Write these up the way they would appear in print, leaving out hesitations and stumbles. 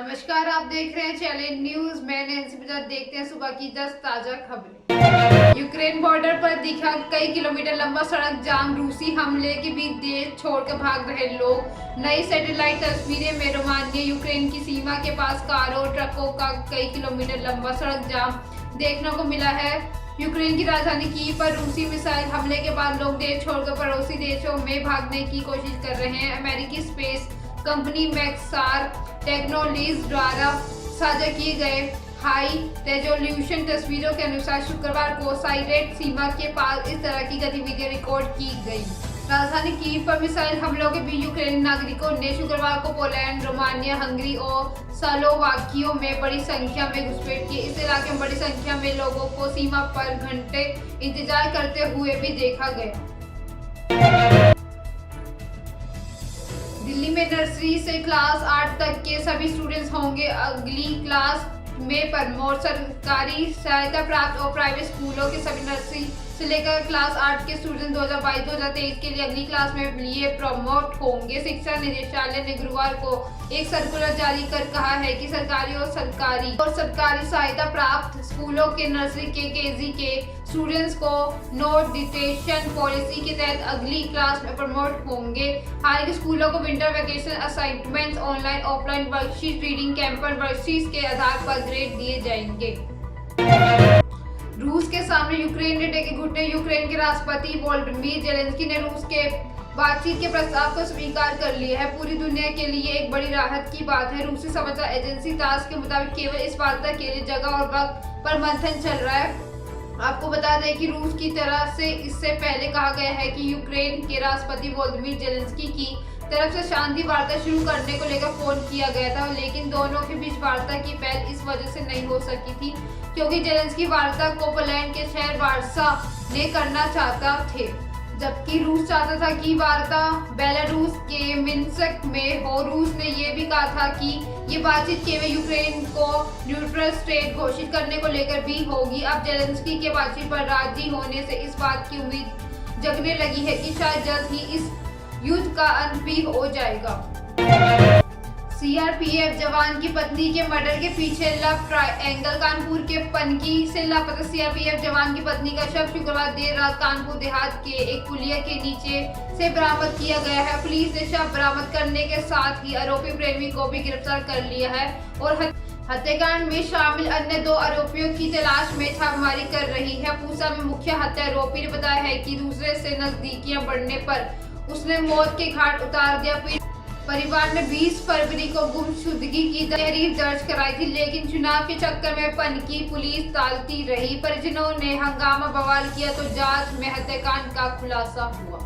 नमस्कार, आप देख रहे हैं चैलेंज न्यूज। मैं नैन्सी प्रसाद। देखते हैं सुबह की 10 ताजा खबरें। यूक्रेन बॉर्डर पर दिखा कई किलोमीटर लंबा सड़क जाम। रूसी हमले के बीच देश छोड़कर भाग रहे लोग। नई सैटेलाइट तस्वीरें में रोमानिया यूक्रेन की सीमा के पास कारों और ट्रकों का कई किलोमीटर लंबा सड़क जाम देखने को मिला है। यूक्रेन की राजधानी कीव पर रूसी मिसाइल हमले के बाद लोग देश छोड़कर पड़ोसी देशों में भागने की कोशिश कर रहे हैं। अमेरिकी स्पेस कंपनी मैक्सार टेक्नोलॉजीज द्वारा साझा किए गए हाई रेजोल्यूशन तस्वीरों के अनुसार शुक्रवार को साइरेट सीमा के पास इस तरह की गतिविधियां रिकॉर्ड की गई। राजधानी कीव पर मिसाइल हमलों के बीच यूक्रेनी नागरिकों ने शुक्रवार को पोलैंड, रोमानिया, हंगरी और स्लोवाकिया में बड़ी संख्या में घुसपैठ की। इस इलाके में बड़ी संख्या में लोगों को सीमा पर घंटे इंतजार करते हुए भी देखा गया। दिल्ली में नर्सरी से क्लास 8 तक के सभी स्टूडेंट्स होंगे अगली क्लास में प्रमोट। सरकारी सहायता प्राप्त और प्राइवेट स्कूलों के सभी नर्सरी से लेकर क्लास 8 के स्टूडेंट्स 2022-2023 के लिए अगली क्लास में लिए प्रमोट होंगे। शिक्षा निदेशालय ने गुरुवार को एक सर्कुलर जारी कर कहा है कि सरकारी और सरकारी सहायता प्राप्त स्कूलों के नर्सरी के केजी के स्टूडेंट्स को नोट डिटेशन पॉलिसी के तहत अगली क्लास में प्रमोट होंगे। हालांकि स्कूलों को winter vacation assignments, online offline worksheet, reading camper worksheet के आधार पर ग्रेड दिए जाएंगे। रूस के सामने यूक्रेन ने टेके घुटने। यूक्रेन के राष्ट्रपति वोलोदिमीर जेलेंस्की ने रूस के बातचीत के प्रस्ताव को स्वीकार कर लिया है। पूरी दुनिया के लिए एक बड़ी राहत की बात है। रूसी समाचार एजेंसी तास के मुताबिक केवल इस वार्ता के लिए जगह और वक्त पर मंथन चल रहा है। आपको बता दें कि रूस की तरफ से इससे पहले कहा गया है कि यूक्रेन के राष्ट्रपति वोलोदिमीर जेलेंस्की की तरफ से शांति वार्ता शुरू करने को लेकर फोन किया गया था, लेकिन दोनों के बीच वार्ता की पहल इस वजह से नहीं हो सकी थी क्योंकि जेलेंस्की वार्ता को पोलैंड के शहर वार्सा ने करना चाहता थे, जबकि रूस चाहता था कि वार्ता बेलारूस के मिन्स्क में हो। रूस ने यह भी कहा था कि ये बातचीत केवल यूक्रेन को न्यूट्रल स्टेट घोषित करने को लेकर भी होगी। अब जेलेंस्की के बातचीत पर राजी होने से इस बात की उम्मीद जगने लगी है कि शायद जल्द ही इस युद्ध का अंत भी हो जाएगा। सीआरपीएफ जवान की पत्नी के मर्डर के पीछे लव ट्रायंगल। कानपुर के पनकी से लापता सीआरपीएफ जवान की पत्नी का शव शुक्रवार देर रात कानपुर देहात के एक पुलिया के नीचे से बरामद किया गया है। पुलिस ने शव बरामद करने के साथ ही आरोपी प्रेमी को भी गिरफ्तार कर लिया है और हत्याकांड में शामिल अन्य 2 आरोपियों की तलाश में छापेमारी कर रही है। पूसा में मुख्य हत्या आरोपी ने बताया है कि दूसरे से नजदीकियां बढ़ने पर उसने मौत के घाट उतार दिया। परिवार ने 20 फरवरी को गुमशुदगी की तहरीर दर्ज कराई थी, लेकिन चुनाव के चक्कर में पनकी पुलिस टालती रही। परिजनों ने हंगामा बवाल किया तो जांच में हत्याकांड का खुलासा हुआ।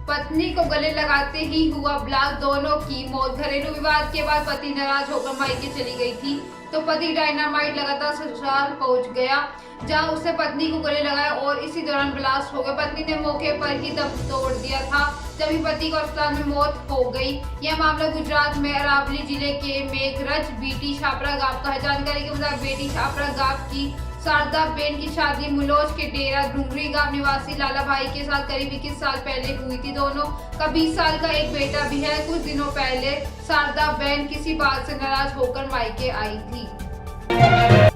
पत्नी को गले लगाते ही हुआ ब्लास्ट, दोनों की मौत। घरेलू विवाद के बाद पति नाराज होकर मायके चली गई थी तो पति डायनामाइट लगातार ससुराल पहुंच गया, जहां उसने पत्नी को गले लगाया और इसी दौरान ब्लास्ट हो गया। पत्नी ने मौके पर ही दम तोड़ दिया था, तभी पति को अस्पताल में मौत हो गई। यह मामला गुजरात में अरावली जिले के मेघरज बेटी छापरा गांव का है। जानकारी के मुताबिक बेटी छापरा गांव की शारदा बेन की शादी मुलोज के डेरा डूंगरी गांव निवासी लाला भाई के साथ करीब 21 साल पहले हुई थी। दोनों का 20 साल का एक बेटा भी है। कुछ दिनों पहले शारदा बेन किसी बात से नाराज होकर मायके आई थी।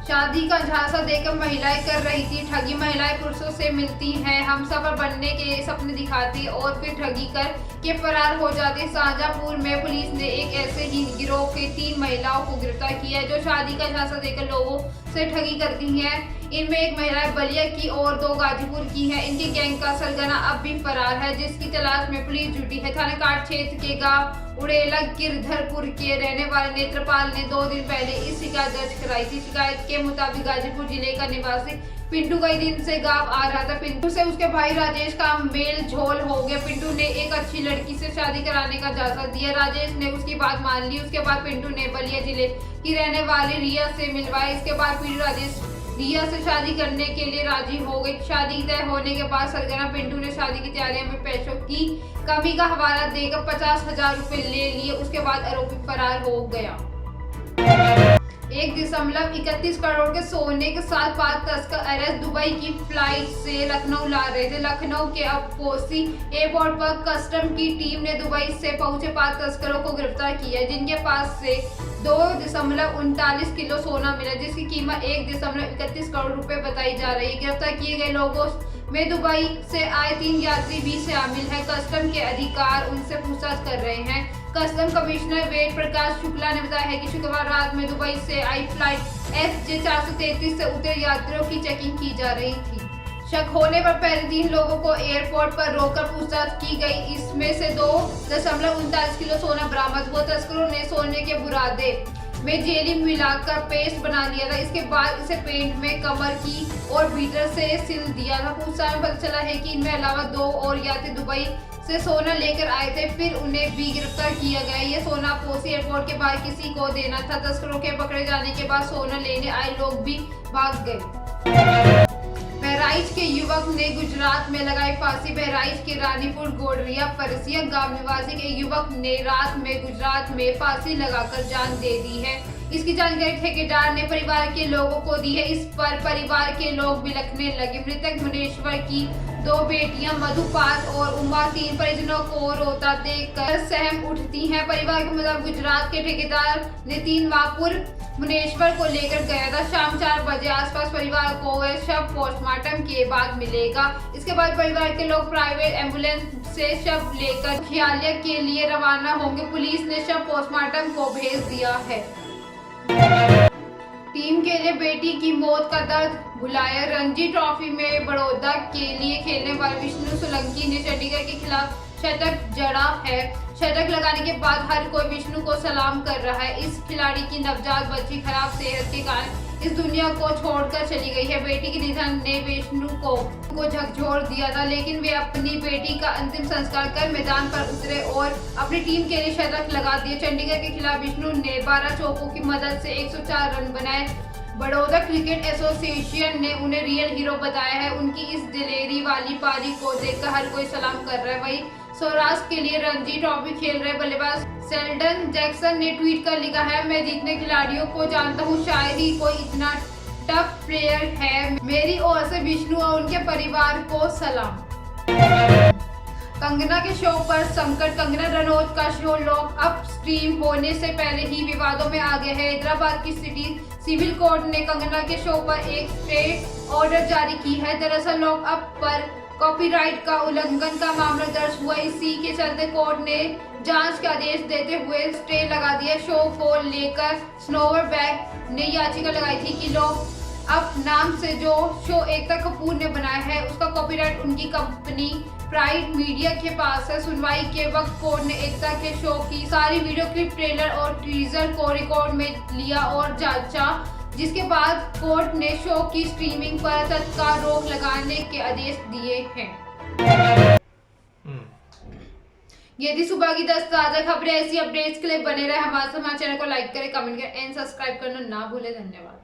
शादी का झांसा देकर महिलाएं कर रही थी ठगी। महिलाएं पुरुषों से मिलती हैं, हमसफर बनने के सपने दिखाती और फिर ठगी कर के फरार हो जाती। शाहजहांपुर में पुलिस ने एक ऐसे ही गिरोह के 3 महिलाओं को गिरफ्तार किया है जो शादी का झांसा देकर लोगों से ठगी करती हैं। इनमें एक महिला बलिया की और 2 गाजीपुर की है। इनके गैंग का सरगना अब भी फरार है, जिसकी तलाश में पुलिस जुटी है। थानाकाट क्षेत्र के गांव उड़ेला गिरधरपुर के रहने वाले नेत्रपाल ने 2 दिन पहले इस शिकायत दर्ज कराई थी। शिकायत के मुताबिक गाजीपुर जिले का निवासी पिंटू कई दिन से गांव आ रहा था। पिंटू से उसके भाई राजेश का मेल झोल हो गया। पिंटू ने एक अच्छी लड़की से शादी कराने का झांसा दिया। राजेश ने उसकी बात मान ली। उसके बाद पिंटू ने बलिया जिले की रहने वाली रिया से मिलवाया। इसके बाद फिर राजेश रिया से शादी करने के लिए राजी हो गई। शादी तय होने के बाद सरगना पिंटू ने शादी की तैयारियों में पैसों की कमी का हवाला देकर 50,000 रुपए ले लिए। उसके बाद आरोपी फरार हो गया। 1.31 करोड़ के सोने के साथ 5 तस्कर अरेस्ट। दुबई की फ्लाइट से लखनऊ ला रहे थे। लखनऊ के अब्बोसी एयरपोर्ट पर कस्टम की टीम ने दुबई से पहुंचे 5 तस्करों को गिरफ्तार किया, जिनके पास से 2.39 किलो सोना मिला, जिसकी कीमत 1.31 करोड़ रुपए बताई जा रही है। गिरफ्तार किए गए लोगों में दुबई से आए 3 यात्री भी शामिल हैं। कस्टम के अधिकारी उनसे पूछताछ कर रहे हैं। कस्टम कमिश्नर वेद प्रकाश शुक्ला ने बताया है कि शुक्रवार रात में दुबई से आई फ्लाइट SJ 433 से उतरे यात्रियों की चेकिंग की जा रही थी। शक होने पर पहले 3 लोगों को एयरपोर्ट पर रोककर पूछताछ की गई। इसमें से 2.39 किलो सोना बरामद हुआ। तस्करों ने सोने के बुरादे में जेली मिलाकर पेस्ट बना लिया था। इसके बाद इसे पेंट में कमर की और भीतर से सिल दिया था। पूछताछ में पता चला है कि इनमें अलावा 2 और यात्री दुबई से सोना लेकर आए थे, फिर उन्हें भी गिरफ्तार किया गया। ये सोना पोसी एयरपोर्ट के बाहर किसी को देना था। तस्करों के पकड़े जाने के बाद सोना लेने आए लोग भी भाग गए। बहराइच के युवक ने गुजरात में लगाई फांसी। बहराइच के रानीपुर गोडरिया परसिया गांव निवासी के युवक ने रात में गुजरात में फांसी लगाकर जान दे दी है। इसकी जानकारी ठेकेदार ने परिवार के लोगों को दी है। इस पर परिवार के लोग बिलखने लगे। मृतक मुनेश्वर की 2 बेटियां मधुपात और उमा 3 परिजनों को रोता देखकर सहम उठती हैं। परिवार के मुताबिक गुजरात के ठेकेदार ने 3 माह पूर्व मुनेश्वर को लेकर गया था। शाम 4 बजे आसपास परिवार को वह शव पोस्टमार्टम के बाद मिलेगा। इसके बाद परिवार के लोग प्राइवेट एम्बुलेंस से शव लेकर खियालिया के लिए रवाना होंगे। पुलिस ने शव पोस्टमार्टम को भेज दिया है। टीम के लिए बेटी की मौत का दर्द भुलाया। रणजी ट्रॉफी में बड़ौदा के लिए खेलने वाले विष्णु सोलंकी ने चंडीगढ़ के खिलाफ शतक जड़ा है। शतक लगाने के बाद हर कोई विष्णु को सलाम कर रहा है। इस खिलाड़ी की नवजात बच्ची खराब सेहत के कारण इस दुनिया को छोड़कर चली गई है। बेटी के निधन ने विष्णु को झकझोर दिया था, लेकिन वे अपनी बेटी का अंतिम संस्कार कर मैदान पर उतरे और अपनी टीम के लिए शतक लगा दिए। चंडीगढ़ के खिलाफ विष्णु ने 12 चौकों की मदद से 104 रन बनाए। बड़ौदा क्रिकेट एसोसिएशन ने उन्हें रियल हीरो बताया है। उनकी इस दिलेरी वाली पारी को देखकर हर कोई सलाम कर रहा है। वहीं सौराष्ट्र के लिए रणजी ट्रॉफी खेल रहे बल्लेबाज शेल्डन जैक्सन ने ट्वीट कर लिखा है, मैं जितने खिलाड़ियों को जानता हूँ शायद ही कोई इतना टफ प्लेयर है। मेरी ओर से विष्णु और उनके परिवार को सलाम। कंगना के शो पर संकट। कंगना रनौत का शो लॉक अप स्ट्रीम होने से पहले ही विवादों में आ गया है। हैदराबाद की सिटी सिविल कोर्ट ने कंगना के शो पर एक स्टे ऑर्डर जारी की है। दरअसल लॉक अप पर कॉपीराइट का उल्लंघन का मामला दर्ज हुआ। इसी के चलते कोर्ट ने जांच का आदेश देते हुए स्टे लगा दिया। शो को लेकर स्नोवरबैग ने याचिका लगाई थी कि लॉक अप नाम से जो शो एकता कपूर ने बनाया है उसका कॉपीराइट उनकी कंपनी प्राइड मीडिया के पास है। सुनवाई के वक्त कोर्ट ने एकता के शो की सारी वीडियो क्लिप, ट्रेलर और टीजर को रिकॉर्ड में लिया और जांचा, जिसके बाद कोर्ट ने शो की स्ट्रीमिंग पर तत्काल रोक लगाने के आदेश दिए हैं। ये थी सुबह की 10 ताजा खबरें। ऐसी अपडेट्स के लिए बने रहे हमारे चैनल को लाइक करें, कमेंट करें एंड सब्सक्राइब करना ना भूलें। धन्यवाद।